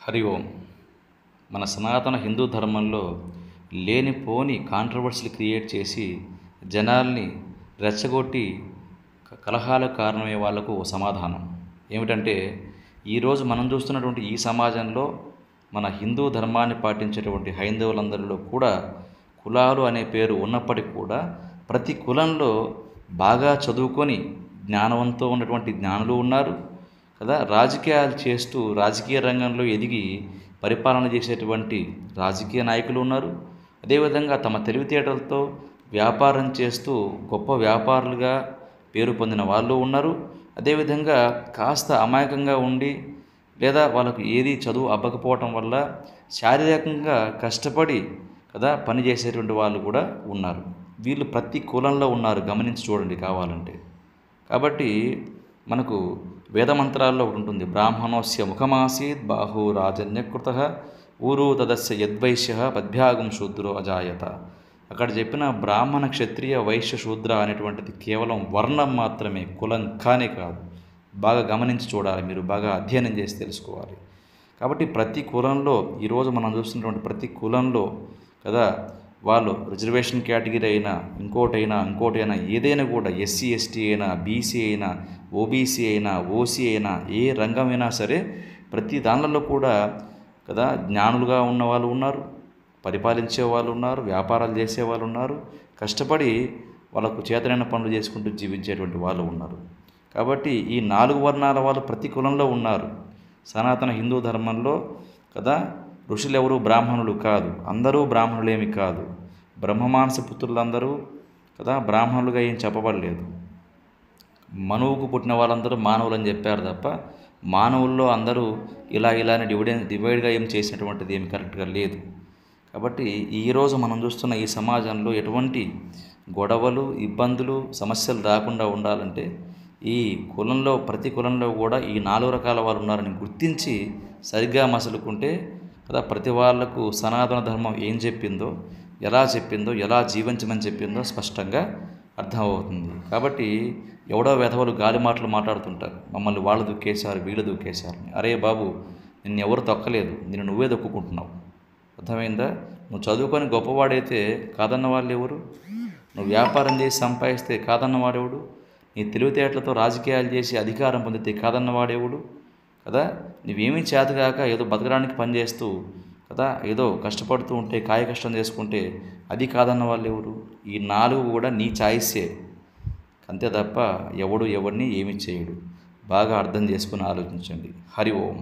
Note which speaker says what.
Speaker 1: హరి ఓం. మన సనాతన హిందూ ధర్మంలో లేనిపోని కాంట్రవర్సీలు క్రియేట్ చేసి జనాల్ని రెచ్చగొట్టి కలహాలకు కారణమయ్యే వాళ్లకు సమాధానం ఏమిటంటే, ఈరోజు మనం చూస్తున్నటువంటి ఈ సమాజంలో మన హిందూ ధర్మాన్ని పాటించేటువంటి హైందవులందరిలో కూడా కులాలు అనే పేరు ఉన్నప్పటికీ కూడా ప్రతి కులంలో బాగా చదువుకొని జ్ఞానవంతం ఉన్నటువంటి జ్ఞానులు ఉన్నారు కదా. రాజకీయాలు చేస్తూ రాజకీయ రంగంలో ఎదిగి పరిపాలన చేసేటువంటి రాజకీయ నాయకులు ఉన్నారు. అదేవిధంగా తమ తెలివితేటలతో వ్యాపారం చేస్తూ గొప్ప వ్యాపారులుగా పేరు పొందిన వాళ్ళు ఉన్నారు. అదేవిధంగా కాస్త అమాయకంగా ఉండి లేదా వాళ్ళకు ఏది చదువు అవ్వకపోవటం వల్ల శారీరకంగా కష్టపడి కదా పనిచేసేటువంటి వాళ్ళు కూడా ఉన్నారు. వీళ్ళు ప్రతి కులంలో ఉన్నారు, గమనించి చూడండి కావాలంటే. కాబట్టి మనకు వేదమంత్రాల్లో ఒకటి ఉంటుంది, బ్రాహ్మణోస్య ముఖమాసీత్ బాహు రాజన్యకృత ఊరు తదస్య యద్వైశ్య పద్భ్యాగం శూద్రో అజాయత. అక్కడ చెప్పిన బ్రాహ్మణ క్షత్రియ వైశ్య శూద్ర అనేటువంటిది కేవలం వర్ణం మాత్రమే, కులం కానే కాదు. బాగా గమనించి చూడాలి, మీరు బాగా అధ్యయనం చేసి తెలుసుకోవాలి. కాబట్టి ప్రతి కులంలో ఈరోజు మనం చూస్తున్నటువంటి ప్రతి కులంలో కదా వాళ్ళు రిజర్వేషన్ కేటగిరీ అయినా ఇంకోటైనా ఏదైనా కూడా ఎస్సీ ఎస్టీ అయినా బీసీ అయినా ఓబీసీ అయినా ఓసీ అయినా ఏ రంగమైనా సరే ప్రతి దానిలో కూడా కదా జ్ఞానులుగా ఉన్న వాళ్ళు ఉన్నారు, పరిపాలించే వాళ్ళు ఉన్నారు, వ్యాపారాలు చేసే వాళ్ళు ఉన్నారు, కష్టపడి వాళ్ళకు చేతనైన పనులు చేసుకుంటూ జీవించేటువంటి వాళ్ళు ఉన్నారు. కాబట్టి ఈ 4 వర్ణాల వాళ్ళు ప్రతి కులంలో ఉన్నారు. సనాతన హిందూ ధర్మంలో కదా ఋషులు ఎవరు బ్రాహ్మణులు కాదు, అందరూ బ్రాహ్మణులేమి కాదు. బ్రహ్మమానస పుత్రులందరూ కదా బ్రాహ్మణులుగా ఏం చెప్పబడలేదు. మనువుకు పుట్టిన వాళ్ళందరూ మానవులు అని చెప్పారు తప్ప మానవుల్లో అందరూ ఇలానే డివైడ్గా ఏం చేసినటువంటిది ఏమి కరెక్ట్గా లేదు. కాబట్టి ఈరోజు మనం చూస్తున్న ఈ సమాజంలో ఎటువంటి గొడవలు ఇబ్బందులు సమస్యలు రాకుండా ఉండాలంటే ఈ కులంలో ప్రతి కులంలో కూడా ఈ 4 రకాల వాళ్ళు ఉన్నారని గుర్తించి సరిగ్గా మసలుకుంటే కదా ప్రతి వాళ్లకు సనాతన ధర్మం ఏం చెప్పిందో, ఎలా జీవించమని చెప్పిందో స్పష్టంగా అర్థమవుతుంది. కాబట్టి ఎవడో వెధవలు గాలి మాటలు మాట్లాడుతుంటారు, మమ్మల్ని వాళ్ళు దుక్కేశారు వీళ్ళు దుక్కేశారు. అరే బాబు, నిన్ను ఎవరు తొక్కలేదు, నిన్ను నువ్వే దొక్కుకుంటున్నావు. అర్థమైందా? నువ్వు చదువుకొని గొప్పవాడైతే కాదన్న వాళ్ళు ఎవరు? నువ్వు వ్యాపారం చేసి సంపాదిస్తే కాదన్నవాడెవడు? నీ తెలివితేటలతో రాజకీయాలు చేసి అధికారం పొందితే కాదన్నవాడెవడు కదా. నువ్వేమీ చేతగాక ఏదో బతకడానికి పనిచేస్తూ కదా ఏదో కష్టపడుతూ ఉంటే కాయ కష్టం చేసుకుంటే అది కాదన్న వాళ్ళు ఎవరు? ఈ 4 కూడా నీ చాయిస్సే, అంతే తప్ప ఎవడు ఎవరిని ఏమీ చేయడు. బాగా అర్థం చేసుకుని ఆలోచించండి. హరి ఓం.